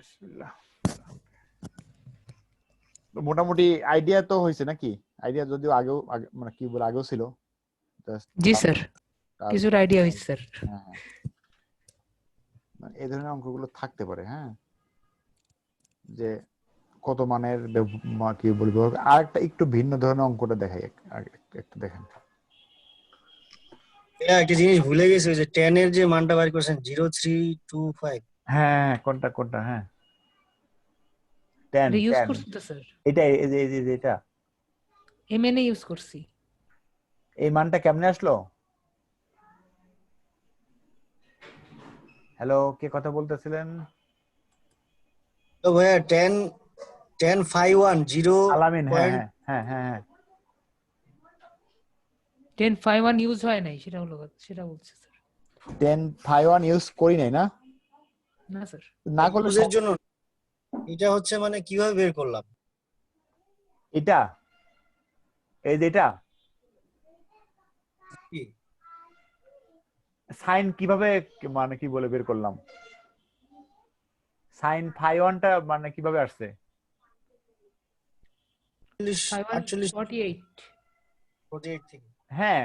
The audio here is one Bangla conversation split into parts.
বিসমিল্লাহ। তো মোটামুটি আইডিয়া তো হয়েছে নাকি? আইডিয়া যদিও আগেও মানে কি বলে আগেও ছিল। জি স্যার, কিছুটা আইডিয়া হয়েছে স্যার। হ্যাঁ, এই ধরনের অঙ্কগুলো থাকতে পারে। হ্যাঁ, যে কত মানের কি বলবো, আর একটা একটু ভিন্ন ধরনের অঙ্কটা দেখাই, একটু দেখেন। একটা জিনিস ভুলে গেছি, ওই যে 10 এর যে মানটা বের করেছেন 0325। হ্যাঁ, কোনটা? হ্যাঁ, 10 ইউজ 10 করছি তো স্যার, এটা এই যে এটা এমএনএ ইউজ করছি। এই মানটা কেমনে আসলো? হ্যালো, কে কথা বলতেছিলেন? তো ভাইয়া 1051 আলামিন। হ্যাঁ 0. হ্যাঁ হ্যাঁ হ্যাঁ হ্যাঁ 1051 ইউজ হয় নাই, সেটা বলছি স্যার। 1051 ইউজ করি নাই না? না স্যার, না করলে ইউজের জন্য এটা হচ্ছে মানে কিভাবে বের করলাম? এটা এই যে এটা কি সাইন কিভাবে মানে কি বলে বের করলাম? সাইন 51টা মানে কিভাবে আসছে? 48 48 থেকে হ্যাঁ,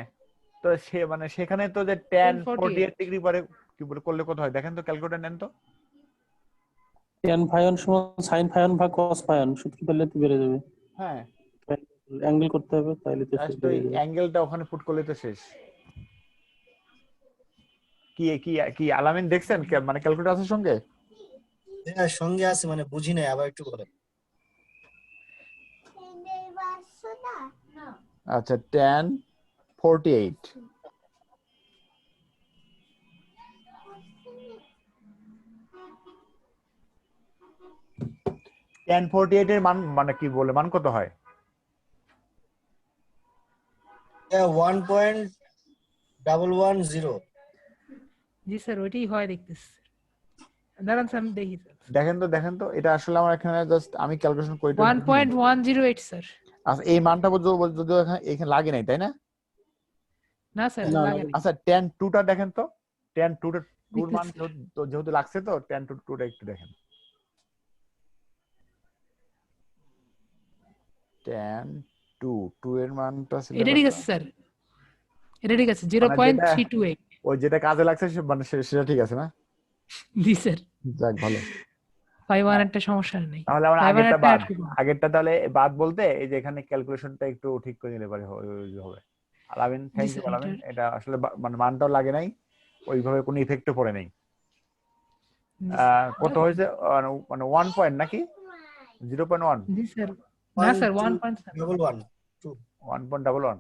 তো সে মানে সেখানে তো যে tan 48 1048 ডিগ্রি পরে কি বলে করলে কত হয় দেখেন তো, ক্যালকুলেটর নেন তো। tan phi1 সমান sin phi1 ভাগ cos phi1 সূত্র পেলে তো বেড়ে যাবে। হ্যাঁ, অ্যাঙ্গেল করতে হবে, তাইলে তো জাস্ট ওই বেড়ে যাবে। অ্যাঙ্গেলটা ওখানে পুট করলে তো শেষ। কি কি কি আলামিন দেখছেন মানে ক্যালকুলেটর আছে সঙ্গে? হ্যাঁ সঙ্গে আছে, মানে বুঝি নাই, আবার একটু বলেন। আচ্ছা, tan 48 tan 48 এর মান মানে কি বলে মান কত হয়? 1.110। জি স্যার, ওইটাই হয় দেখতেছি। দাঁড়ান স্যার, আমি দেখি স্যার। দেখেন তো এটা আসলে আমার এখানে জাস্ট আমি ক্যালকুলেশন করে 1.108 স্যার। আচ্ছা, এই মানটা যদি এখানে লাগে নাই তাই না? না স্যার, না, লাগে নাই। আচ্ছা, tan 2টা দেখেন তো, tan 2টা মান দেখতেছি। যেহেতু লাগছে তো tan 2টা একটু দেখেন। tan 2 এর মানটা ছিল এটা ঠিক কত? আছে স্যার, এটা ঠিক আছে, মানে যেটা 0.328। ওই যেটা কাজে লাগছে মানে সেটা ঠিক আছে না? জি স্যার, যাক ভালো। 51 একটা সমস্যা নেই। তাহলে আমরা 51 আগেরটা একটা বাদ, একটু কম। আগেরটা তাহলে বাদ বলতে এই যে এখানে ক্যালকুলেশনটা একটু ঠিক করে নিলে পারে হবে। আলামিন, জি থ্যাংক ইউ স্যার, আলামিন, এটা আসলে মানে মানটাও লাগে নাই, ওইভাবে কোনো ইফেক্টও পড়ে নাই। কত হয়েছে মানে 1 পয়েন্ট নাকি 0.1? জি স্যার, না স্যার 1.7। 1.11 1.11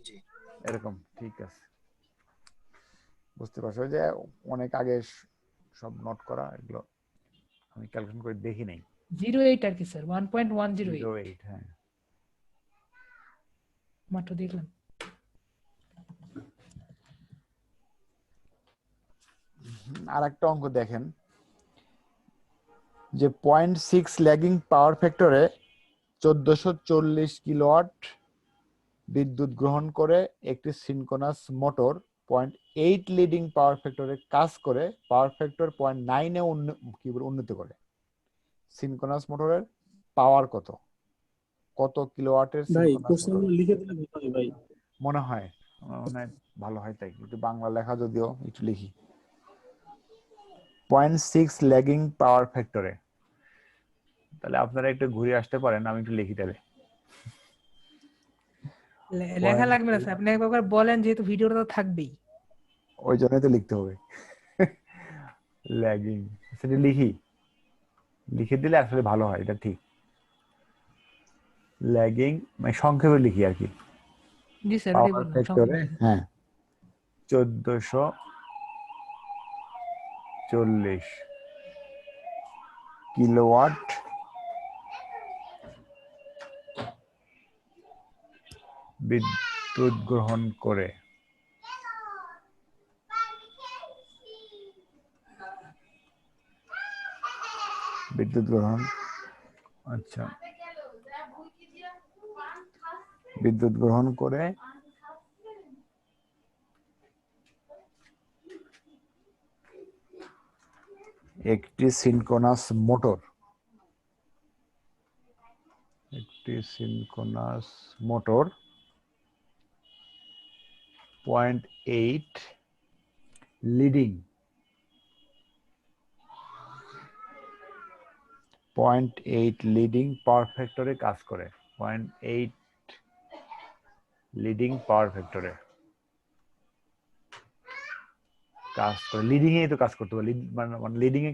জি। এরকম, ঠিক আছে, বুঝতে পারছি। ওই যে অনেক আগে সব নোট করা, এগুলো আমি ক্যালকুলেশন করে দেখি নাই। 08 আর কি স্যার, 1.108 08, হ্যাঁ। মাত্র দেখলাম। আর একটা অঙ্ক দেখেন, যে 0.6 ল্যাগিং পাওয়ার ফ্যাক্টরে 1440 কিলোওয়াট বিদ্যুৎ গ্রহণ করে একটি সিনক্রোনাস মোটর 0.8 লিডিং পাওয়ার ফ্যাক্টরে কাজ করে পাওয়ার ফ্যাক্টর 0.9 এ উন্নতি করে। সিনক্রোনাস মোটরের পাওয়ার কত কিলোওয়াটের ভাই সিনক্রোনাস মোটর? কোশ্চেনগুলো লিখে দিলে ভালো হয় ভাই। মনে হয় ভালো হয়, তাই একটু বাংলা লেখা যদিও একটু লিখি। 0.6 ল্যাগিং পাওয়ার ফ্যাক্টরে, তাহলে আপনারা একটু ঘুরে আসতে পারেন, আমি একটু লিখি তাহলে। লেখা লাগবে না স্যার, আপনি একবার বলেন, যেহেতু ভিডিওটা তো থাকবেই। ওই জন্যই তো লিখতে হবে। ল্যাগিং সেটা লিখে দিলে আসলে ভালো হয়, এটা ঠিক। ল্যাগিং মানে সংক্ষেপে লিখি আর কি। জি স্যার, ওটাই পাওয়ার বললাম, ফ্যাক্টরে, হ্যাঁ, 1440 কিলোওয়াট বিদ্যুৎ গ্রহণ করে। আচ্ছা, বিদ্যুৎ গ্রহণ করে একটি synchronous motor 0.8 leading 0.8 leading power ফ্যাক্টরে কাজ করে 0.8 লিডিং পাওয়ার ফ্যাক্টরে কাজ করে। লিডিং এ তো কাজ করতে হবে, মানে লিডিং এ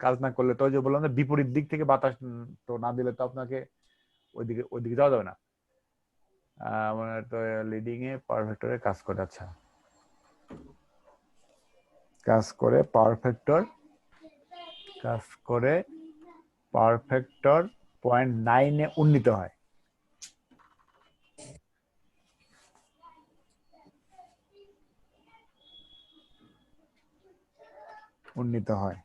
কাজ না করলে তো, যে বললাম না, বিপরীত দিক থেকে বাতাস তো না দিলে তো আপনাকে ওইদিকে যাওয়া যাবে না। মানে তো লিডিং এ পাওয়ার ফ্যাক্টরে কাজ করে। আচ্ছা, কাজ করে পাওয়ার ফ্যাক্টর 0.9 এ উন্নীত হয়।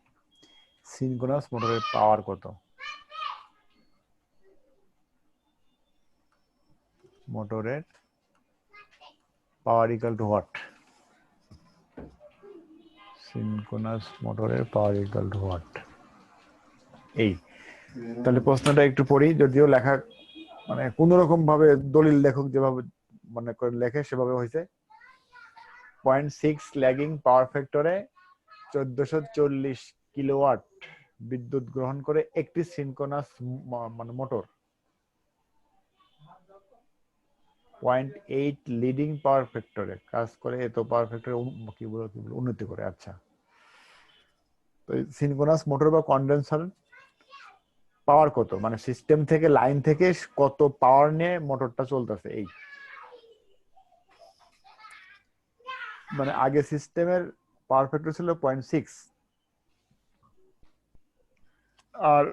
সিনক্রোনাস মোটরের পাওয়ার কত? মোটরের পাওয়ার ইকুয়াল টু হোয়াট? সিনক্রোনাস মোটরের পাওয়ার ইকুয়াল টু হোয়াট? এই তাহলে প্রশ্নটা একটু পড়ি, যদিও লেখা মানে কোন রকম ভাবে দলিল লেখক যেভাবে মনে করে লেখে সেভাবে হয়েছে। 0.6 ল্যাগিং পাওয়ার ফ্যাক্টরে 1440 কিলোওয়াট বিদ্যুৎ গ্রহণ করে একটি সিনক্রোনাস মানে মোটর 0.8 লিডিং পাওয়ার ফ্যাক্টরে কাজ করে, এত পাওয়ার ফ্যাক্টরে কি বলে উন্নতি করে। আচ্ছা, তো সিনক্রোনাস মোটর বা কন্ডেন্সার পাওয়ার কত, মানে সিস্টেম থেকে, লাইন থেকে কত পাওয়ার নিয়ে মোটরটা চলতেছে। এই মানে আগে সিস্টেমের পাওয়ার ফ্যাক্টর ছিল 0.6 আর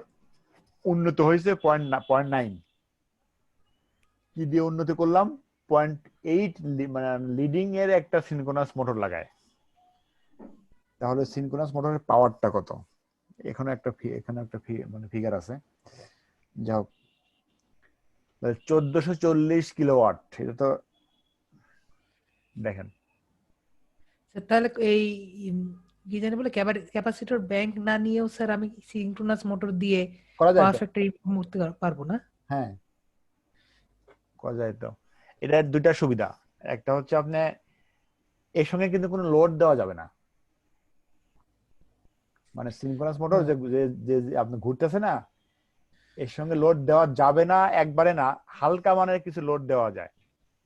উন্নত হয়েছে 0.9। কি দিয়ে উন্নতি করলাম? 0.8 মানে লিডিং এর একটা সিনক্রোনাস মোটর লাগায়। তাহলে সিনক্রোনাস মোটরের পাওয়ারটা কত? এখানে একটা মানে ফিগার আছে। যাও, 1440 কিলোওয়াট, এটা তো দেখেন। তাহলে এই কি জানি বলে ক্যাপাসিটর ব্যাংক না নিয়েও স্যার আমি সিনক্রোনাস মোটর দিয়ে করা যায় পাওয়ার তো? ফ্যাক্টরি করতে পারবো না? হ্যাঁ, করা যায় তো। এটার দুইটা সুবিধা। একটা হচ্ছে আপনি এর সঙ্গে কিন্তু কোনো লোড দেওয়া যাবে না, মানে সিনক্রোনাস মোটর যে যে আপনি ঘুরতেছে না, এর সঙ্গে লোড দেওয়া যাবে না একবারে না, হালকা মানের কিছু লোড দেওয়া যায়,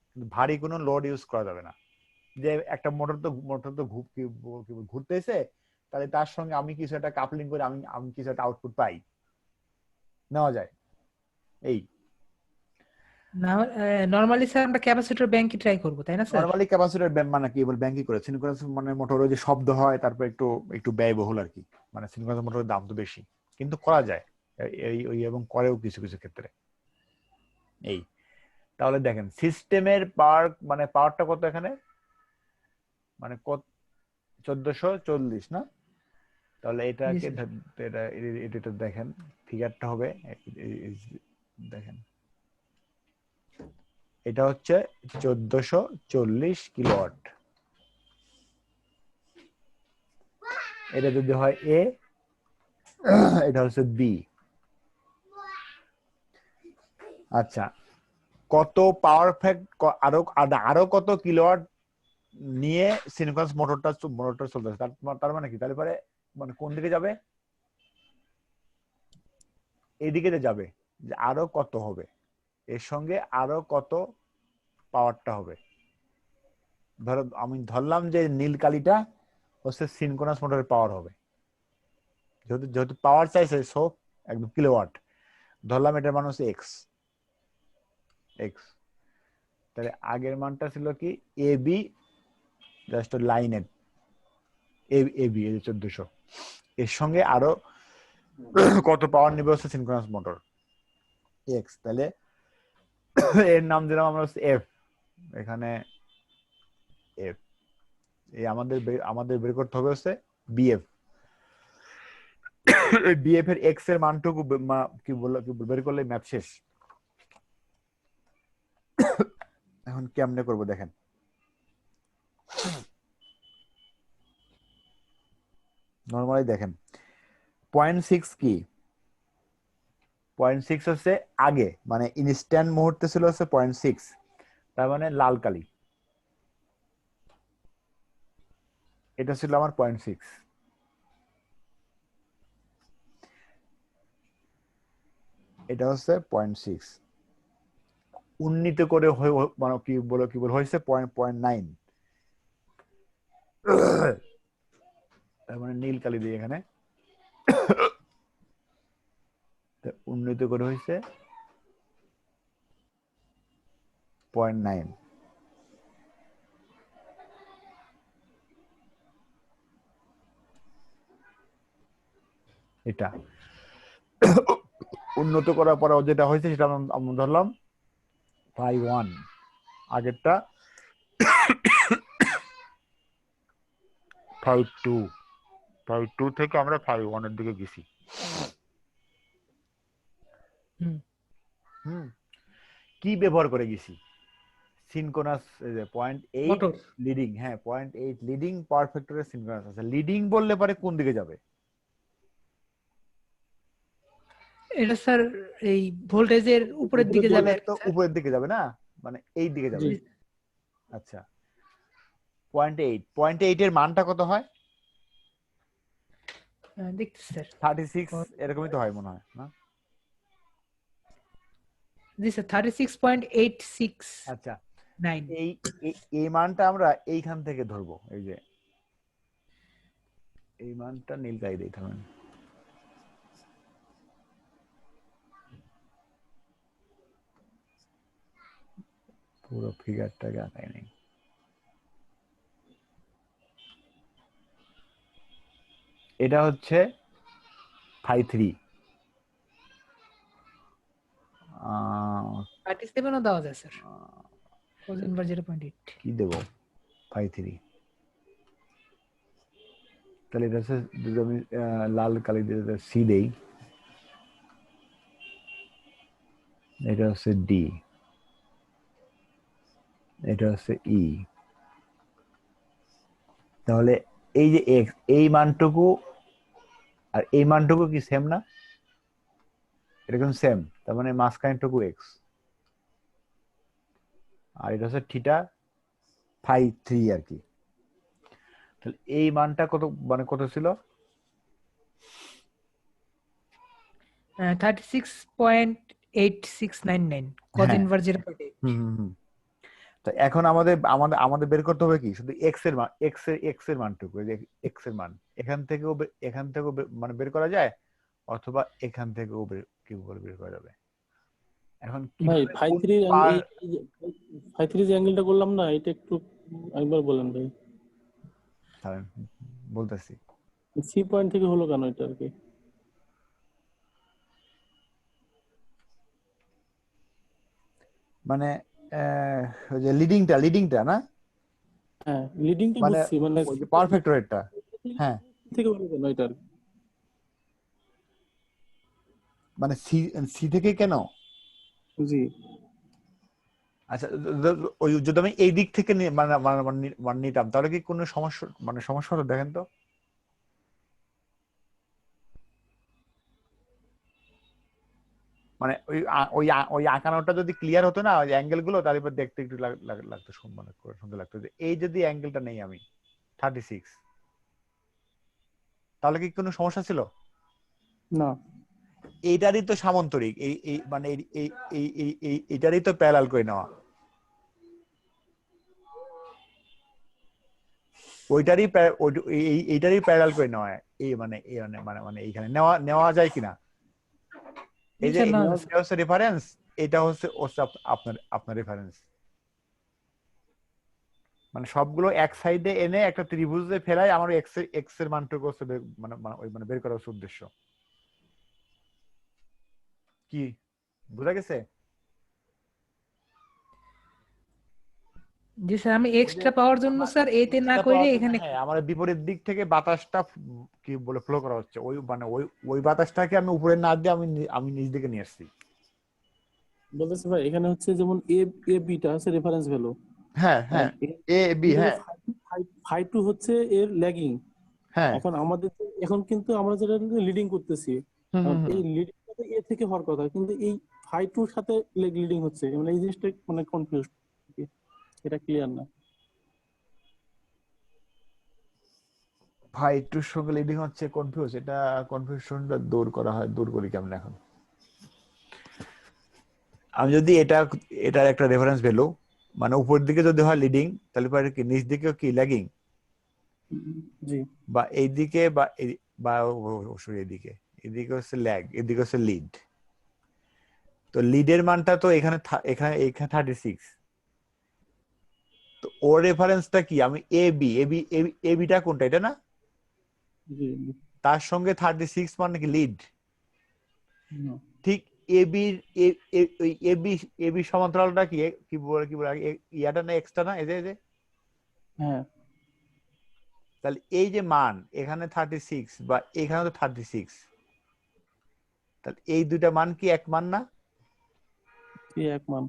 কিন্তু ভারী কোনো লোড ইউজ করা যাবে না। যে একটা মোটর তো ঘুরতেছে, তাহলে তার সঙ্গে আমি কিছু একটা কাপলিং করে আমি কিছু একটা আউটপুট পাই, নেওয়া যায়। এই না, নরমালি স্যার আমরা ক্যাপাসিটর ব্যাংকই ট্রাই করবো, তাই না স্যার? নরমালি ক্যাপাসিটর মানে কি বল, ব্যাংকিং করে সিনক্রোনাস মানে মোটরে যে শব্দ হয়, তারপর একটু একটু ব্যয়বহুল আর কি, মানে সিনক্রোনাস মোটরের দাম তো বেশি, কিন্তু করা যায় এই এবং করেও কিছু কিছু ক্ষেত্রে। এই তাহলে দেখেন সিস্টেমের পাওয়ার, মানে পাওয়ারটা কত এখানে, মানে কত 1440 না? তাহলে এটাকে এটা দেখেন, ফিগারটা হবে দেখেন, এটা হচ্ছে 1440 কিলোওয়াট। এটা যদি হয় এ, এটা হচ্ছে বি। আচ্ছা, কত পাওয়ার ফ্যাক্ট আরো কত কিলোওয়াট নিয়ে সিনক্রোনাস মোটরটা চলতেছে, তার মানে কি? তাহলে পরে মানে কোন দিকে যাবে? এইদিকে যাবে, যে আরো কত হবে, এর সঙ্গে আরো কত পাওয়ারটা হবে। ধরো আমি ধরলাম যে নীল কালিটা হচ্ছে সিনক্রোনাস মোটরের পাওয়ার হবে, যেহেতু পাওয়ার চাইছে সব একদম কিলোওয়াট, ধরলাম এটার মান হচ্ছে এক্স। তাহলে আগের মানটা ছিল কি এ বি, জাস্ট লাইনের এ বি, এই 1400, এর সঙ্গে আরো কত পাওয়ার নিবে হচ্ছে সিনক্রোনাস মোটর এক্স। তাহলে এর নাম দিলাম আমরা হচ্ছে এফ, এখানে এফ। এই আমাদের বের করতে হবে হচ্ছে বিএফ। বিএফ এর এক্স এর মানটুকু কি বের করলে ম্যাথ শেষ। এখন কেমনে করব দেখেন, নরমালি দেখেন 0.6 কি 0.6 হচ্ছে আগে, মানে ইনস্ট্যান্ট মুহূর্তে ছিল হচ্ছে 0.6, তার মানে লাল কালি। এটা ছিল আমার 0.6। এটা হচ্ছে 0.6, উন্নীত করে মানে কি বল হয়েছে 0.9। তার মানে নীল কালি দিয়ে এখানে উন্নীত করে হয়েছে 0.9। এটা উন্নত করার পরে যেটা হয়েছে সেটা আমরা ধরলাম φ1, আগেরটা φ2, φ2 থেকে আমরা φ1 এর দিকে গেছি। হুম, কি ব্যবহার করে গেছি? সিনক্রোনাস 0.8 মোটর লিডিং, হ্যাঁ 0.8 লিডিং পাওয়ার ফ্যাক্টরের সিনক্রোনাস আছে। লিডিং বললে পরে কোন দিকে যাবে? এটা স্যার এই ভোল্টেজের উপরের দিকে যাবে আর কি তো স্যার। উপরের দিকে যাবে না, মানে এই দিকে যাবে। জি। আচ্ছা, 0.8 এর মানটা কত হয়? দেখতে স্যার 36 এরকমই তো হয় মনে হয় না? জি স্যার 36.869। আচ্ছা, এই মানটা আমরা এইখান থেকে ধরবো। এই যে এই মানটা নীল কালি দিয়ে থাকবেন। পুরো ফিগারটাকে আঁকাই নেই। এটা হচ্ছে φ3। 37 ও দেওয়া যায় স্যার, cos inverse 0.8। কি দেব? φ3। তাহলে এটা হচ্ছে, যদি আমি লাল কালি দিয়ে সি দেই, এটা হচ্ছে ডি, এটা হচ্ছে ই। তাহলে এই যে এক্স, এই মানটুকু আর এই মানটুকু কি সেম না? এরকম সেম, তার মানে মাঝখানেরটুকু এক্স, আর এটা হচ্ছে থিটা φ3 আর কি। তাহলে এই মানটা কত, মানে কত ছিল? 36.8699 cos হ্যাঁ। inverse 0.8। হুম। তো এখন আমাদের আমাদের আমাদের বের করতে হবে কি, শুধু এক্স এর মান, এক্স এর মানটুকু, এক্স এর মান এখান থেকেও মানে বের করা যায়, অথবা এখান থেকেও কি করে বের করা যাবে। এখন ভাই কিভাবে φ3 যে অ্যাঙ্গেলটা করলাম না, এটা একটু একবার বলেন ভাই। বলতেছি। সি পয়েন্ট থেকে হলো কেন এটা আর কি? মানে ওই যে লিডিংটা না, হ্যাঁ লিডিংটা মানে বুঝছি, মানে ওই যে পাওয়ার ফ্যাক্টরেরটা। হ্যাঁ, থেকে হলো কেন এটা আর কি? মানে সি থেকে কেন? জি। আচ্ছা, ওই যদি আমি এই দিক থেকে মানে নিতাম, তাহলে কি কোনো সমস্যা হতো? দেখেন তো, মানে ওই আঁকানোটা যদি ক্লিয়ার হতো না, ওই অ্যাঙ্গেল গুলো, তাহলে এবার দেখতে একটু লাগতো, সুন্দর লাগতো। যে এই যদি অ্যাঙ্গেলটা নেই আমি 36, তাহলে কি কোনো সমস্যা ছিল? না। এইটারই তো সামান্তরিক, এই মানে এইটারই তো প্যারালাল করে নেওয়া, এইটারই প্যারালাল করে নেওয়া। এই মানে এইখানে নেওয়া যায় কিনা? এই যে না এটা হচ্ছে রেফারেন্স, এটা হচ্ছে আপনার রেফারেন্স। মানে সবগুলো এক সাইডে এনে একটা ত্রিভুজে ফেলাই, আমার এক্স এর মানটুকু হচ্ছে মানে বের করার হচ্ছে উদ্দেশ্য। কি বোঝা গেছে? জি স্যার, আমি এক্সট্রা পাওয়ার জন্য স্যার এতে না করে এখানে হ্যাঁ, আমার বিপরীত দিক থেকে বাতাসটা কি বলে ফ্লো করা হচ্ছে, ওই মানে ওই বাতাসটাকে আমি উপরে না দিয়ে আমি নিচ দিকে নিয়ে আসছি। বলতেছি ভাই, এখানে হচ্ছে যেমন এ বিটা আছে রেফারেন্স ভ্যালু। হ্যাঁ, এ বি, হ্যাঁ φ2 হচ্ছে এর ল্যাগিং, হ্যাঁ এখন এখন কিন্তু আমরা যেটা লিডিং করতেছি, হুম এখন হুম হুম। এই লিডিং এ থেকে হওয়ার কথা, কিন্তু এই ফাই টুর সাথে লিডিং হচ্ছে, মানে এই জিনিসটা মানে কনফিউজ, এটা ক্লিয়ার না। ভাই একটু সঙ্গে লিডিং হচ্ছে কনফিউজ, এটা কনফিউশনটা দূর করা হয়, দূর করি কেমন এখন? আমি যদি এটার একটা রেফারেন্স ভ্যালু, মানে উপর দিকে যদি হয় লিডিং, তাহলে পরে কি নিচ দিকে কি ল্যাগিং, জি বা এইদিকে বা সরি এইদিকে, এদিকে হচ্ছে ল্যাগ, এদিকে হচ্ছে লিড। তো লিডের মানটা তো এখানে এখানে এখানে 36। তো ওর রেফারেন্সটা কি? আমি এবিটা কোনটা, এটা না? জি জি। তার সঙ্গে 36 মানে কি লিড। হুম, ঠিক এবির এবি এবি সমান্তরালটা কি কি বলে ইয়াটা না এক্সটা না, এই যে হ্যাঁ তাহলে এই যে মান এখানে 36 বা এখানে তো 36, তাহলে এই দুইটা মান কি এক মান না? কি এক মান।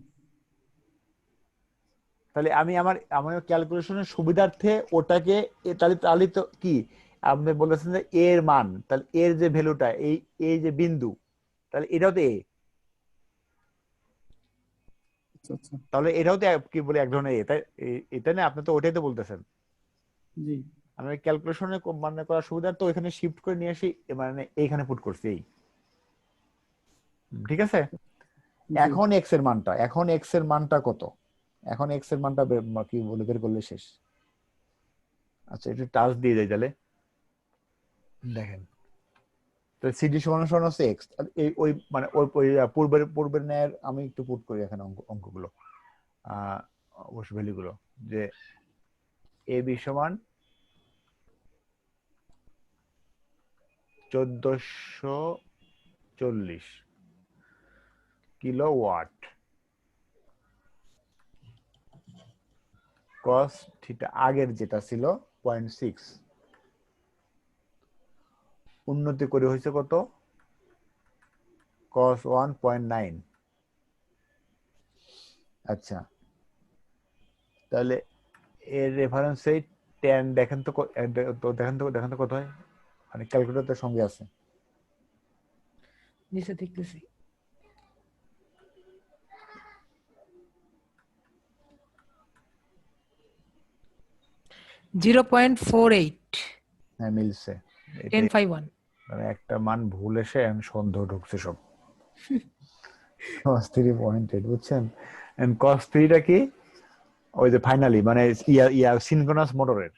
তাহলে আমি আমার ক্যালকুলেশনের সুবিধার্থে ওটাকে তাহলে তাহলে তো কি আপনি বলেছেন যে এর মান, তাহলে এর যে ভ্যালুটা এই এই যে বিন্দু, তাহলে এটাও তো এ, আচ্ছা আচ্ছা। তাহলে এটাও তো কি বলে এক ধরনের এ, তাই এটা না? আপনি তো ওটাই তো বলতেছেন। জি আমি ক্যালকুলেশনে মানে করার সুবিধার্থে ওইখানে শিফট করে নিয়ে আসি, মানে এইখানে পুট করছি এই। ঠিক আছে। জি। এখন এক্স এর মানটা কত? এখন এক্স এর মানটা কি বলে বের করলে শেষ। আচ্ছা একটু টাচ দিয়ে যাই তাহলে দেখেন। তো সিডি সমান সমান হচ্ছে এক্স, এই ওই মানে ওই পূর্বের ন্যায়ের আমি একটু পুট করি এখানে অঙ্কগুলো, অবশ্য ভ্যালুগুলো, যে এ বি সমান 1440 কিলোওয়াট, কস থিটা আগের যেটা ছিল 0.6, উন্নতি করে হয়েছে কত? cos 1.9। আচ্ছা তাহলে এর রেফারেন্সে ট্যান দেখেন তো দেখেন তো কত হয়, মানে ক্যালকুলেটরের সঙ্গে আছে। জি স্যার দেখতেছি। $0.48 হ্যাঁ মিলছে, এটাই। 1051। মানে একটা মান ভুল এসে এখন সন্দেহ ঢুকছে সব। cos 3.8 বুঝছেন? এন্ড cos 3টা কি? ওই যে ফাইনালি মানে সিনক্রোনাস মোটরের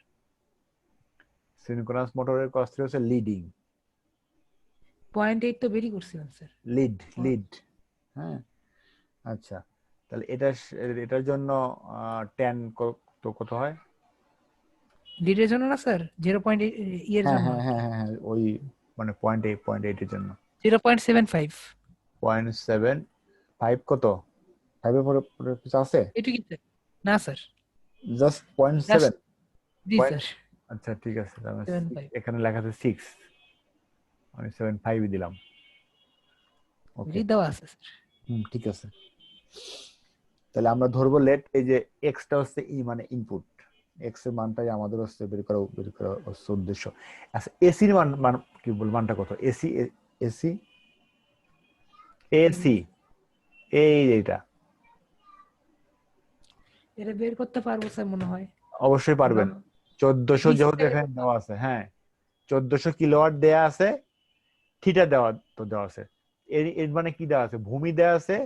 cos 3 হচ্ছে লিডিং, 0.8 তো বেরি করছিলাম স্যার। লিড। হ্যাঁ আচ্ছা তাহলে এটার জন্য ট্যান তো কত হয়? লিডের জন্য না স্যার, 0.8 ইয়ের হ্যাঁ জন্য হ্যাঁ হ্যাঁ হ্যাঁ হ্যাঁ ওই মানে 0.8 এর জন্য 0.75। 0.75 কত? 5 এর পরে কিছু আছে? এটা কি স্যার? না স্যার, জাস্ট 0.7 জাস্ট জি পয়েন্ট। স্যার, আচ্ছা ঠিক আছে, তাহলে 75। এখানে লেখা আছে 6, আমি 7.5 দিলাম। ওকে এটাই দেওয়া আছে স্যার। ঠিক আছে। তাহলে আমরা ধরবো লেট এই যে এক্সটা হচ্ছে মানে ইনপুট, এক্স এর মানটাই আমাদের হচ্ছে বের করা হচ্ছে উদ্দেশ্য। আচ্ছা এসির মান কি বল, মানটা কত? এসি এসি এসি এইটা এটা বের করতে পারবো স্যার মনে হয়। অবশ্যই পারবেন। 1400 যেহেতু এখানে দেওয়া আছে, হ্যাঁ 1400 কিলোওয়াট দেয়া আছে, থিটা দেওয়া আছে, এর মানে কি দেওয়া আছে? ভূমি দেওয়া আছে,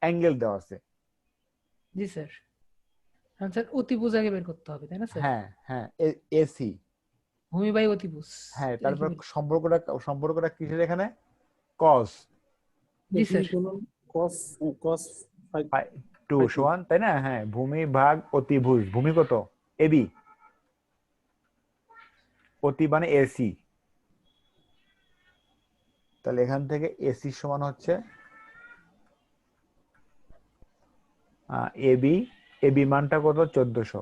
অ্যাঙ্গেল দেওয়া আছে। জি স্যার। স্যার অতিভুজ আগে বের করতে হবে তাই না স্যার? হ্যাঁ হ্যাঁ এসি। ভূমি বাই অতিভুজ। হ্যাঁ এটা কি তারপর বের- সম্পর্কটা কিসের এখানে? কস জি স্যার। কস কস 2 সমান, তাই না? হ্যাঁ ভূমি ভাগ অতিভুজ, ভূমি কত? এবি, অতি মানে এসি। তাহলে এখান থেকে এসি সমান হচ্ছে এবি, এবি মানটা কত? 1400,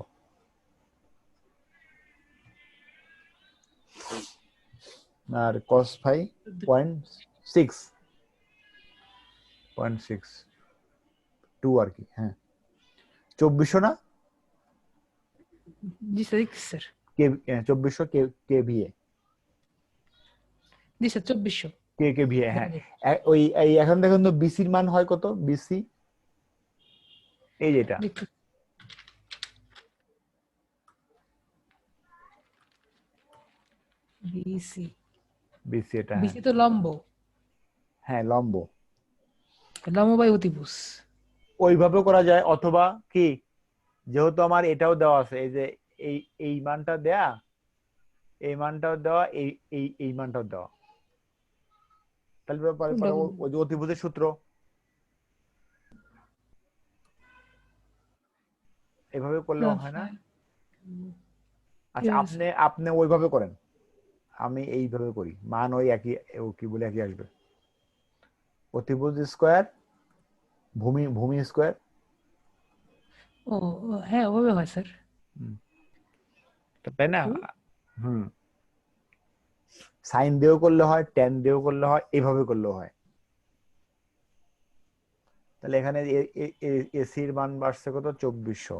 আর cos 5.6 আর কি, হ্যাঁ 2400 না? জি স্যার, স্যার। 2400 কেভিএ জি স্যার 2400 কেভিএ। হ্যাঁ, ওই এই এখন দেখুন তো বিসির মান হয় কত? বিসি এই যেটা বিসি বিসি এটা, বিসি তো লম্ব, হ্যাঁ লম্ব। লম্ব বাই অতিভুজ। ওইভাবে করা যায়, অথবা কি, যেহেতু আমার এটাও দেওয়া আছে, এই যে এই মানটা দেয়া, এই মানটাও দেওয়া, এই মানটাও দেওয়া, তাহলে পরে ওই যে অতিভুজের সূত্র এভাবে করলেও হয় না? আচ্ছা, আপনি ওইভাবে করেন, আমি এইভাবে করি, মান ওই একই, কি বলে একই আসবে, অতিভুজ স্কয়ার ভূমি স্কয়ার। ও হ্যাঁ ওভাবে হয় স্যার, তাই না? সাইন দিয়েও করলে হয়, ট্যান দিয়েও করলে হয়, এইভাবে করলেও হয়। তাহলে এখানে এসির মান বাড়ছে কত? 2400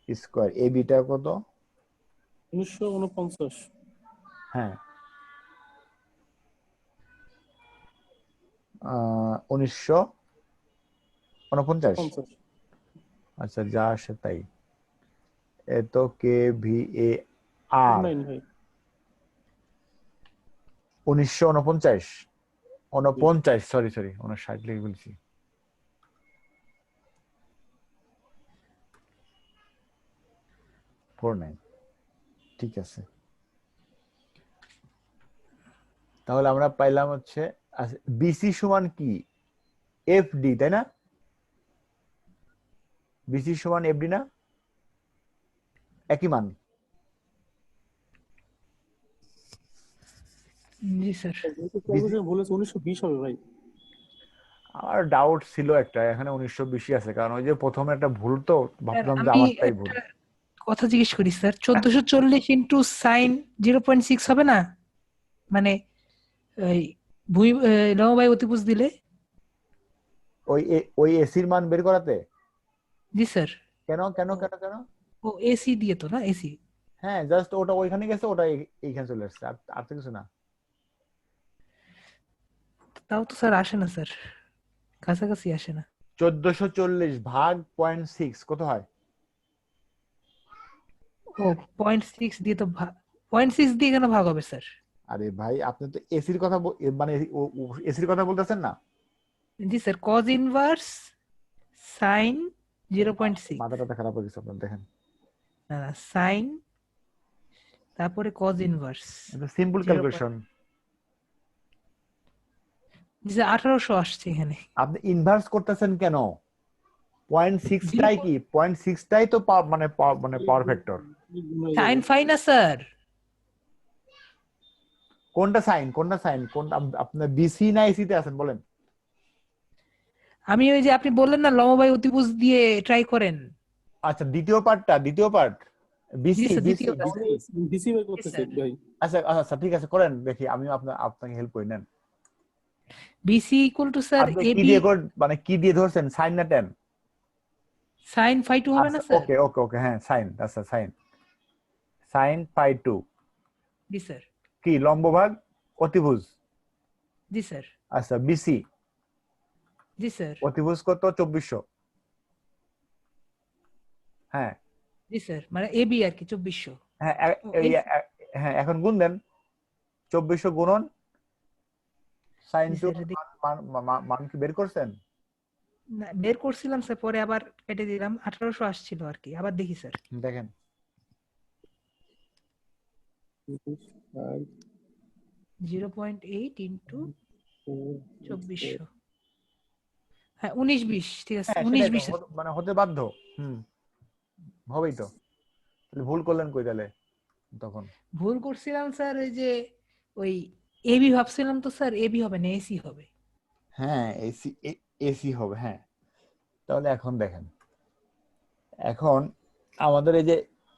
স্কয়ার। এ বিটা কত? 1949। হ্যাঁ 1949। 50। আচ্ছা, যা আসে তাই। এত কেভিএ আর 9 ভাই। 1949, সরি 59 লিখে বলছি। ঠিক আছে, তাহলে আমরা পাইলাম হচ্ছে বিসি সমান কি? এফডি, তাই না? বিসি সমান এফডি না? একই মান। জি স্যার। বলেছে 1920 হবে ভাই। আমার ডাউট ছিল একটা, এখানে 1920 আছে, কারণ ওই যে প্রথমে একটা ভুল, তো ভাবলাম যে আমি আমারটাই ভুল। একটা কথা জিজ্ঞেস করি স্যার, 1440 ইন্টু সাইন 0.6 হবে না? মানে এই লম্ব বাই অতিভুজ দিলে। ওই এসির মান বের করাতে? জি স্যার। কেন? ও এসি দিয়ে তো না, এসি। হ্যাঁ, জাস্ট ওটা ওইখানে গেছে, ওটা এইখানে চলে আসছে, আর তো কিছু না। তাও তো স্যার আসে না স্যার, কাছাকাছি আসে না। 1440 ভাগ 0.6 কত হয়? ও 0.6 দিয়ে তো 0.6 দিয়ে কেন ভাগ হবে স্যার? আরে ভাই, আপনি তো এসির কথা মানে এসির কথা বলতেছেন না? জি স্যার, কজ ইনভার্স সাইন 0.6, মাথাটা খারাপ হয়ে গেছে আপনার, দেখেন। না সাইন তারপরে কজ ইনভার্স এটা সিম্পল ক্যালকুলেশন। জি স্যার 1800 আসছে এখানে। আপনি ইনভার্স করতেছেন কেন? 0.6 টাই কি? 0.6 টাই তো মানে পাওয়ার ফ্যাক্টর। সাইন ফাই না স্যার? কোনটা সাইন কোনটা? আপনি বিসি না এসি তে আছেন বলেন? আমি ওই যে আপনি বললেন না লম্ব বাই অতিভুজ দিয়ে ট্রাই করেন। আচ্ছা, দ্বিতীয় পার্ট বিসি জি স্যার, দ্বিতীয় ডিসি বের করতেছে ভাই। আচ্ছা ঠিক আছে, করেন দেখি, আমি আপনাকে হেল্প করি, নেন। বিসি ইকুয়াল টু স্যার আপনি কি এবি দিয়ে মানে কি দিয়ে ধরছেন, সাইন না ট্যান? সাইন ফাই 2 হবে না স্যার? ওকে, হ্যাঁ সাইন, আচ্ছা সাইন পাই 2 জি স্যার। কি লম্ব ভাগ অতিভুজ? জি স্যার। আচ্ছা, বিসি জি স্যার। অতিভুজ কত? 2400। হ্যাঁ জি স্যার, মানে এবি আর কি 2400। হ্যাঁ ও, এই- হ্যাঁ, এখন গুণ দেন, 2400 গুণন সাইন জি 2 স্যার, মান কি বের করছেন? না, বের করছিলাম স্যার, পরে আবার কেটে দিলাম, 1800 আসছিল আর কি, আবার দেখি স্যার। দেখেন 0.8 ইন্টু 2400, হ্যাঁ 1920, ঠিক আছে হ্যাঁ, সেটাই 1920। তো, মানে হতে বাধ্য। হুম, হবেই তো। তাহলে ভুল করলেন কই তাহলে তখন? ভুল করছিলাম স্যার, ওই যে ওই এবি ভাবছিলাম, তো স্যার এবি হবে না, এসি হবে। হ্যাঁ, এসি হবে, হ্যাঁ। তাহলে এখন দেখেন, এখন আমাদের এই যে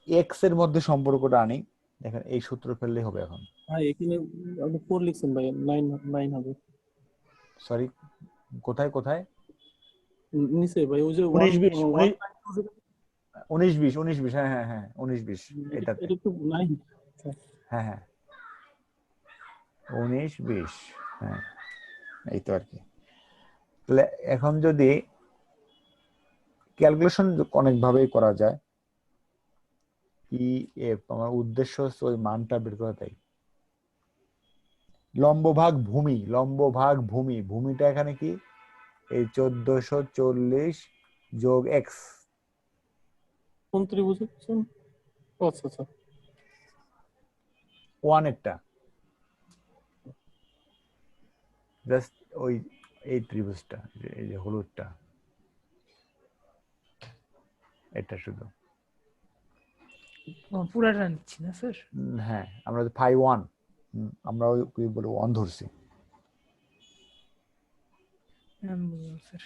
এক্স এর মধ্যে সম্পর্কটা আনি, দেখেন এই সূত্র ফেললেই হবে এখন। ভাই এখানে আপনি 4 লিখছেন ভাই, 9 হবে। সরি, কোথায়? নিচে ভাই ওই যে 19 20 19-20 হ্যাঁ হ্যাঁ হ্যাঁ 19-20 এটাতে এটা একটু নাই। হ্যাঁ হ্যাঁ 19-20 হ্যাঁ এই তো আর কি। তাহলে এখন যদি ক্যালকুলেশন অনেক ভাবেই করা যায়, ই এফ আমার উদ্দেশ্য হচ্ছে ওই মানটা বের করা, তাই ভূমিটা এখানে কি এই 1440 যোগ এক্স কোন ত্রিভুজ বুঝছেন? আচ্ছা আচ্ছা। ওয়ান একটা জাস্ট ওই এই ত্রিভুজটা, এই যে হলুদটা, এটা শুধু পুরাটা নিচ্ছি না স্যার। হ্যাঁ আমরা ফাই ওয়ান, আমরা ওই কি বলে ওয়ান ধরছি। বুঝলাম স্যার।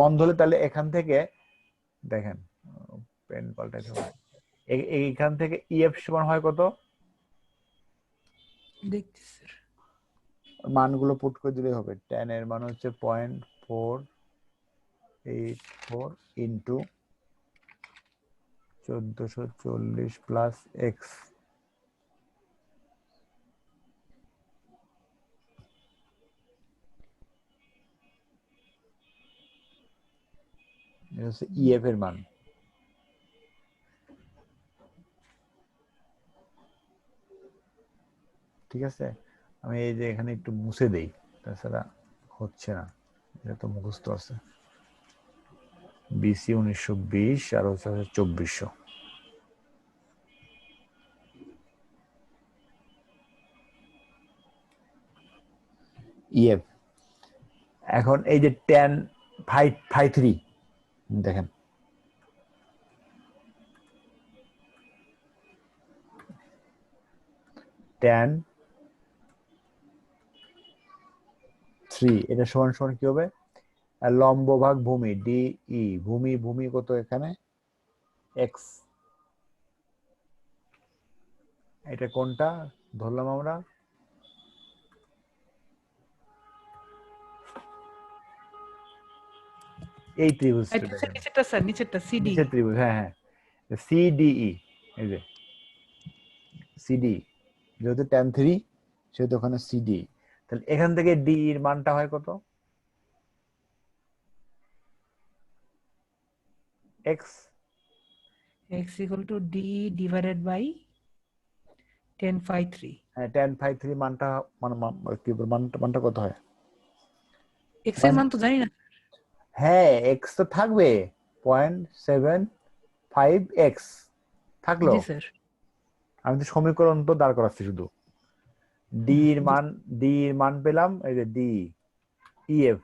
ওয়ান ধরলে তাহলে এখান থেকে দেখেন পেন পাল্টাইতে হবে, এইখান থেকে ইএফ সমান হয় কত, দেখছি স্যার। মানগুলো পুট করে দিলেই হবে। 10 এর মান হচ্ছে 0.484 ইন্টু 1440 প্লাস এক্স, এটা হচ্ছে ইএফ এর মান। ঠিক আছে, আমি এই যে এখানে একটু মুছে দেই, তাছাড়া হচ্ছে না, এটা তো মুখস্থ আছে। বিসি 1920 আর হচ্ছে 2400। ইএফ এখন এই যে 10 ফাই 3 দেখেন, tan 3 এটা সমান সমান কি হবে, আর লম্ব ভাগ ভূমি ডিই, ভূমি কত এখানে এক্স, এটা কোনটা ধরলাম আমরা, এই ত্রিভুজটা দেখেন, নিচেরটা স্যার, নিচেরটা সিডি। নিচের ত্রিভুজ, হ্যাঁ হ্যাঁ সিডিই, এই যে সিডি, যেহেতু tan 3 সেহেতু ওখানে সিডি, তাহলে এখান থেকে ডি এর মানটা হয় কত, x, x equal to D divided by 10/3। হ্যাঁ tan 3 মানটা মানে কি বলবো, মানটা কত হয়, এক্স এর মান তো জানি না। হ্যাঁ এক্স তো থাকবে 0.75 থাকলো, জি স্যার। আমি তো সমীকরণ তো দাঁড় করাচ্ছি শুধু। ডি এর মান পেলাম, এই যে ডি ইএফ,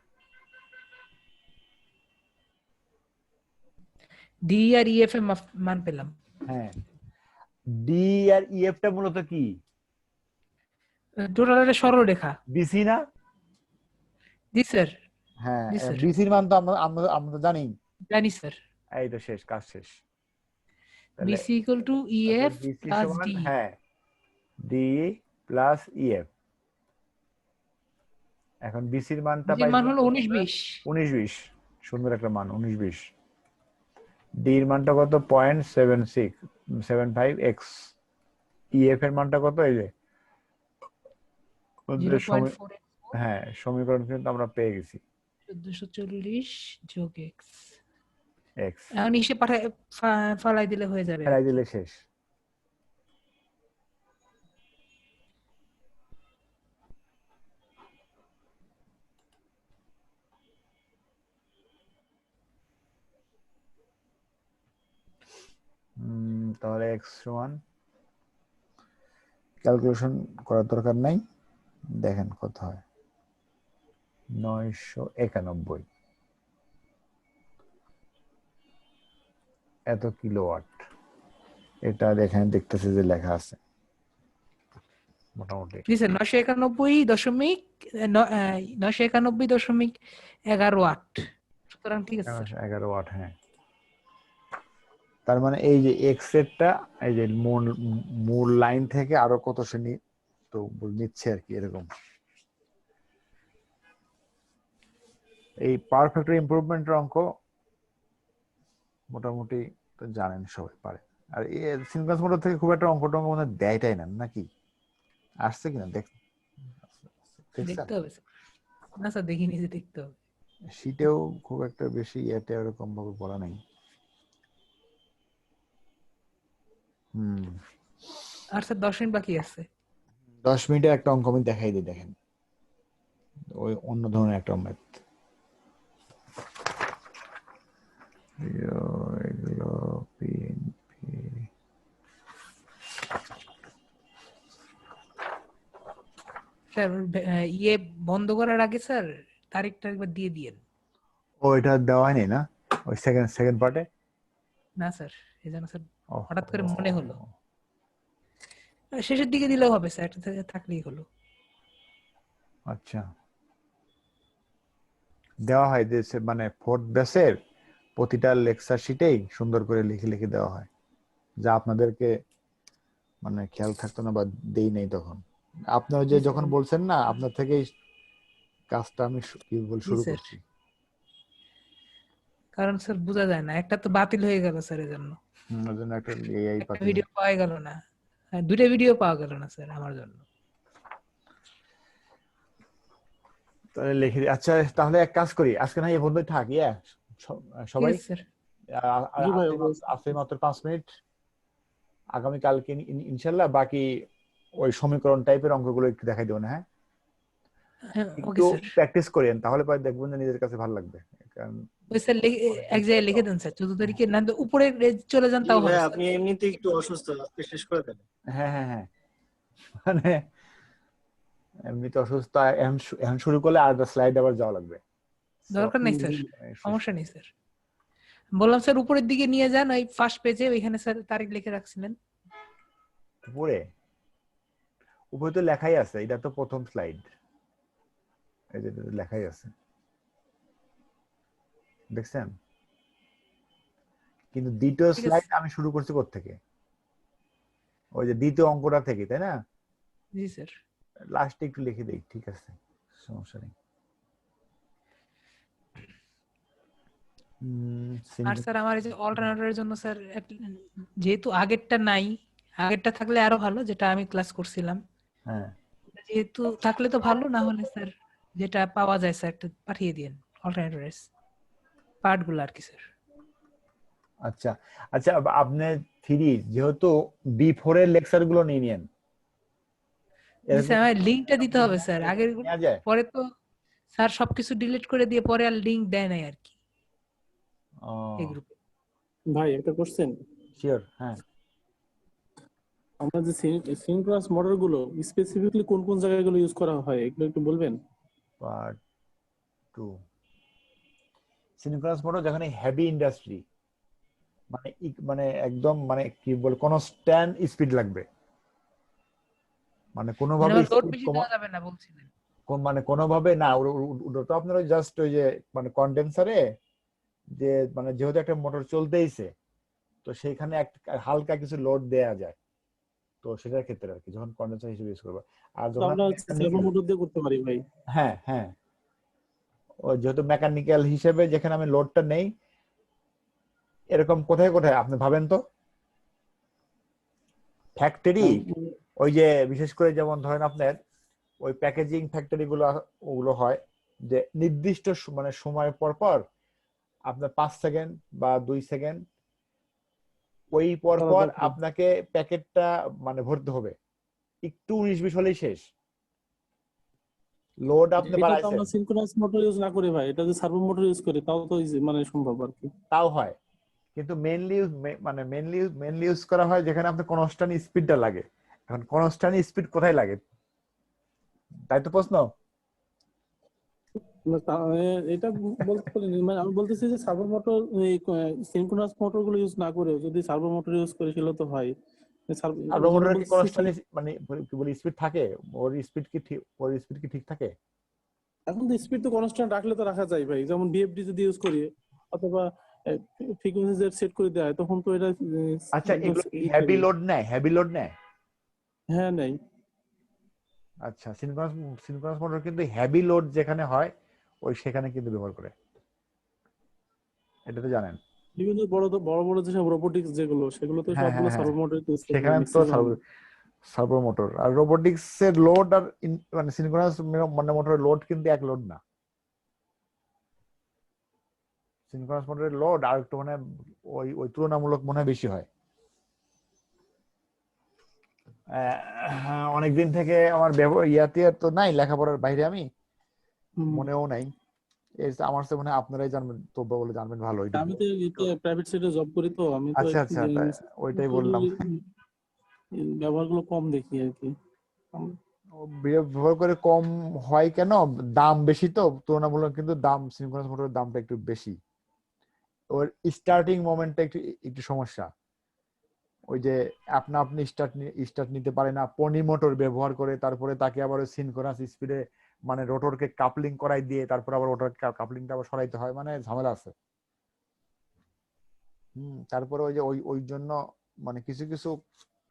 ডি আর ইএফ এর মান পেলাম। হ্যাঁ ডি আর ইএফ টা মূলত কি, টোটাল একটা সরলরেখা। বিসি না, জি স্যার। হ্যাঁ জি স্যার, বিসির মান তো আমরা তো জানি, জানি স্যার। এই তো শেষ, কাজ শেষ। তাহলে BC equal to EF BC plus সমান ডি। হ্যাঁ ডি প্লাস ইএফ, এখন বিসির মানটা বিসির মান পাইছিলাম হলো 19-20। 19-20, সুন্দর একটা মান 19-20, ডি এর মানটা কত 0.75 এক্স, ইএফ এর মানটা কত, এই যে আমাদের 0.4 হ্যাঁ সমীকরণ কিন্তু আমরা পেয়ে গেছি 1440 যোগ এক্স। এক্স, এখন হিসেব ফালাই দিলে হয়ে যাবে। ফেলাই দিলে শেষ। তাহলে এক্স সমান, ক্যালকুলেশন করার দরকার নাই, দেখেন কত হয় 991 এত কিলোওয়াট, এটা দেখেন দেখতেছে যে লেখা আছে মোটামুটি জি স্যার, 991.11 ওয়াট। সুতরাং ঠিক আছে স্যার। 11 ওয়াট, হ্যাঁ। তার মানে এই যে এক্স এরটা এই যে মূল লাইন থেকে আরো কত শ্রেণী তো নিচ্ছে আর কি, এরকম। এই পাওয়ার ফ্যাক্টর ইমপ্রুভমেন্টের অঙ্ক মোটামুটি তো জানেন সবাই পারে। আর সিনক্রাস মোটর থেকে খুব একটা অঙ্ক টঙ্ক মনে হয় দেয়টাই না নাকি, আসছে কিনা দেখছেন? দেখতে হবে স্যার। না স্যার দেখিনি, যে দেখতে হবে। শীতেও খুব একটা বেশি এটা এরকম ভাবে বলা নাই। আর স্যার 10 মিনিট বাকি আছে। 10 মিনিটের একটা অঙ্ক আমি দেখাই দিই, দেখেন ওই অন্য ধরনের একটা ম্যাথ। এগুলো PNP স্যার ইয়ে বন্ধ করার আগে স্যার তারিখটা একবার দিয়ে দিয়েন। ও এটা দেওয়া হয়নি না ওই সেকেন্ড পার্টে? না স্যার, এই জন্য স্যার হঠাৎ করে মনে হলো। শেষের দিকে দিলেও হবে স্যার, একটা থাকলেই হলো। আচ্ছা, দেওয়া হয় যে মানে ফোর্থ ব্যাচের প্রতিটা লেকচার শিটেই সুন্দর করে লিখে লিখে দেওয়া হয়, যা আপনাদেরকে মানে খেয়াল থাকতো না বা দেই নাই তখন। আপনারা যে যখন বলছেন না, আপনার থেকেই কাজটা আমি শুরু স্যার। করছি। কারণ স্যার বোঝা যায় না, একটা তো বাতিল হয়ে গেল স্যার, এর জন্য ওর জন্য একটা এআই একটা পাতি। ভিডিও পাওয়া গেল না, দুটো ভিডিও পাওয়া গেল না স্যার আমার জন্য। তাহলে লিখে দিই। আচ্ছা তাহলে এক কাজ করি, আজকে না এই বন্ধুই থাক, সবাই ঠিক আছে স্যার। জি ভাই, আছে মাত্র 5 মিনিট। আগামী কালকে ইনশাল্লাহ বাকি ওই সমীকরণ টাইপের অঙ্কগুলো একটু দেখাই দেবো না, হ্যাঁ? ওকে একটু স্যার। প্র্যাকটিস করেন, তাহলে পরে দেখবেন যে নিজের কাছে ভালো লাগবে। কারণ ওই স্যার এক জায়গায় লিখে দেন স্যার 14 তারিখে, না তো উপরে চলে যান জি তাও ভাই, হবে স্যার। আপনি এমনিতে একটু অসুস্থ, আজকে শেষ করে দেন। হ্যাঁ হ্যাঁ হ্যাঁ, মানে এমনি তো অসুস্থ, এখন শুরু করলে আর স্লাইড আবার যাওয়া লাগবে। দরকার নেই স্যার, সমস্যা নেই স্যার। বললাম স্যার উপরের দিকে নিয়ে যান, ওই ফার্স্ট পেজে ওইখানে স্যার তারিখ লিখে রাখছিলেন। উপরে উপরে তো লেখাই আছে, এটা তো প্রথম স্লাইড, এই যে লেখাই আছে, দেখছেন? কিন্তু দ্বিতীয় ঠিক আছে স্লাইড আমি শুরু করছি কোত্থেকে? ওই যে দ্বিতীয় অঙ্কটা থেকে, তাই না? জি স্যার। লাস্টে একটু লিখে দেই, ঠিক আছে, সমস্যা নেই। আর স্যার আমার এই যে অল্টারনেটরের জন্য স্যার যেহেতু আগেরটা নাই, আগেরটা থাকলে আরো ভালো, যেটা আমি ক্লাস করছিলাম, হ্যাঁ যেহেতু থাকলে তো ভালো, না হলে স্যার যেটা পাওয়া যায় স্যার একটু পাঠিয়ে দিন অল্টারনেটরের পার্ট গুলো আর কি স্যার। আচ্ছা আচ্ছা, আপনি থ্রি যেহেতু B4 এর লেকচার গুলো নিয়ে নেন, জি স্যার, আমার লিঙ্কটা দিতে হবে স্যার আগের নেওয়া যায়? পরে তো স্যার সবকিছু ডিলিট করে দিয়ে পরে আর লিঙ্ক দেয় নাই আর কি এই গ্রুপে। ভাই একটা কোশ্চেন, শিওর, হ্যাঁ। আমরা যে সিনক্রোনাস মোটর গুলো স্পেসিফিকলি কোন কোন জায়গাগুলো ইউজ করা হয় এগুলো একটু বলবেন? পার্ট 2, সিনক্রোনাস মোটর যেখানে হেভি ইন্ডাস্ট্রি, মানে মানে একদম মানে কি বল, কনস্ট্যান্ট স্পিড লাগবে, মানে কোনোভাবে লোড স্পিড বেশি কমা, দেওয়া যাবে না বলছিলেন। মানে কোনোভাবে না, ওটা তো আপনারা জাস্ট ওই যে মানে কন্ডেন্সারে যে মানে যেহেতু একটা মোটর চলতেইছে, তো সেইখানে হালকা কিছু লোড দেয়া যায়, তো সেটার ক্ষেত্রে আর কি, যখন কন্ডেন্সার হিসেবে ইউজ করবে। আর যখন আমরা সার্ভো মোটর দিয়ে করতে পারি ভাই। হ্যাঁ হ্যাঁ, ও যেহেতু মেকানিক্যাল হিসেবে যেখানে আমি লোডটা নেই, এরকম কোথায় কোথায় আপনি ভাবেন তো, ফ্যাক্টরি, ওই যে বিশেষ করে যেমন ধরেন আপনার ওই প্যাকেজিং ফ্যাক্টরি গুলো, ওগুলো হয় যে নির্দিষ্ট মানে সময় পর পর আপনার 5 সেকেন্ড বা 2 সেকেন্ড ওই পর করা পর দরকার। আপনাকে প্যাকেটটা মানে ভরতে হবে, একটু 19-20 হলেই শেষ, লোড আপনি এটা তো বাড়াইছেন আমরা সিনক্রোনাস মোটর ইউজ না করে ভাই, এটা যে সার্ভো মোটর ইউজ করি তাও তো মানে সম্ভব আর কি। তাও হয়, কিন্তু মেইনলি ইউজ করা হয় যেখানে আপনার কনস্ট্যান্ট স্পিডটা লাগে। এখন কনস্ট্যান্ট স্পিড কোথায় লাগে, তাই তো প্রশ্ন। না, এটা বলতে পারিনি, মানে আমি বলতেছি যে সার্ভো মোটর, এই সিনক্রোনাস মোটর গুলো ইউজ না করে যদি সার্ভো মোটর ইউজ করে সেটা তো হয়। আর এই জন্য মোটরের কি বলতেছি কি, কনস্ট্যান্ট মানে কি বলি স্পিড থাকে, ওর স্পিড কি ঠিক থাকে? এখন তো স্পিড তো কনস্ট্যান্ট রাখলে তো রাখা যায় ভাই, যেমন বিএফডি যদি ইউজ করি অথবা ফ্রিকোয়েন্সি সেট করে দেওয়া হয় তখন তো এটা আচ্ছা একদম এগুলো ই হেভি থাকে। লোড নেয়, হেভি লোড নেয়? হ্যাঁ নাই। আচ্ছা, সিনক্রোনাস মোটর কিন্তু হেভি লোড যেখানে হয় ওই সেখানে কিন্তু ব্যবহার করে, এটা তো জানেন। বিভিন্ন বড় বড় যেসব রোবোটিক্স যেগুলো সেগুলো তো হ্যাঁ সবগুলো হ্যাঁ হ্যাঁ সার্ভো মোটর ইউজ করে সেখানে তো ম্যাক্সিমাম। সার্ভো মোটর আর রোবোটিক্স এর লোড আর মানে সিনক্রোনাস মানে মোটরের লোড কিন্তু এক লোড না। সিনক্রোনাস মোটরের লোড আর একটু মানে ওই তুলনামূলক মনে হয় বেশি হয়। হ্যাঁ, অনেকদিন থেকে আমার ইয়াতে তো নাই, লেখাপড়ার বাইরে আমি মনেও নাই। আমার কাছে মনে হয় আপনারাই জানবেন, তব্য বলে জানবেন ভালো এটা। আমি তো প্রাইভেট সেক্টরে জব করি, তো আমি তো আচ্ছা একটু আচ্ছা, ওইটাই বললাম। ব্যবহারগুলো কম দেখি আর কি। ব্যবহার করে কম হয় কেন, দাম বেশি তো তুলনামূলক, কিন্তু দাম সিনক্রোনাস মোটরের দামটা একটু বেশি। ওর স্টার্টিং মোমেন্টটা একটু একটু সমস্যা। ওই যে আপনি স্টার্ট নিতে পারে না, পনি মোটর ব্যবহার করে, তারপরে তাকে আবার সিনক্রোনাস স্পিডে মানে রোটরকে কাপলিং করাই দিয়ে তারপর আবার রোটর কাপলিংটা আবার সরাইতে হয়, মানে ঝামেলা আছে। তারপরে ওই যে ওই জন্য মানে কিছু কিছু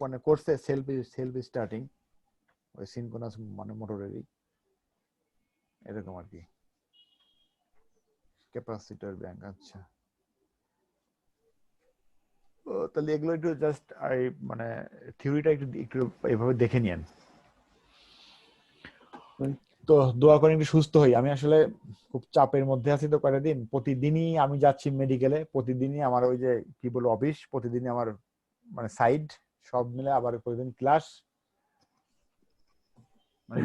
মানে করছে সেলফ স্টার্টিং ওই সিনক্রোনাস মানে মোটরেরই এরকম আর কি। ক্যাপাসিটর ব্যাংক, আচ্ছা। তাহলে এগুলো একটু জাস্ট মানে থিওরিটা একটু একটু এইভাবে দেখে নিয়েন। তো দোয়া করেন একটু সুস্থ হই। আমি আসলে খুব চাপের মধ্যে আছি তো কয়েকটা দিন, প্রতিদিনই আমি যাচ্ছি মেডিকেলে, প্রতিদিনই আমার ওই যে কি বলবো অফিস, প্রতিদিনই আমার মানে সাইড সব মিলে, আবার প্রতিদিন ক্লাস।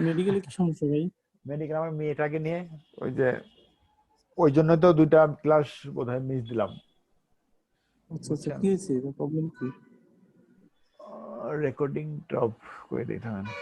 মেডিকেলে কি সমস্যা ভাই? মেডিকেল আমার মেয়েটাকে নিয়ে, ওই যে ওই জন্য তো 2টা ক্লাস বোধহয় মিস দিলাম। আচ্ছা আচ্ছা, কি হয়েছে, প্রবলেম কি? রেকর্ডিং টপ করে দিতে হবে।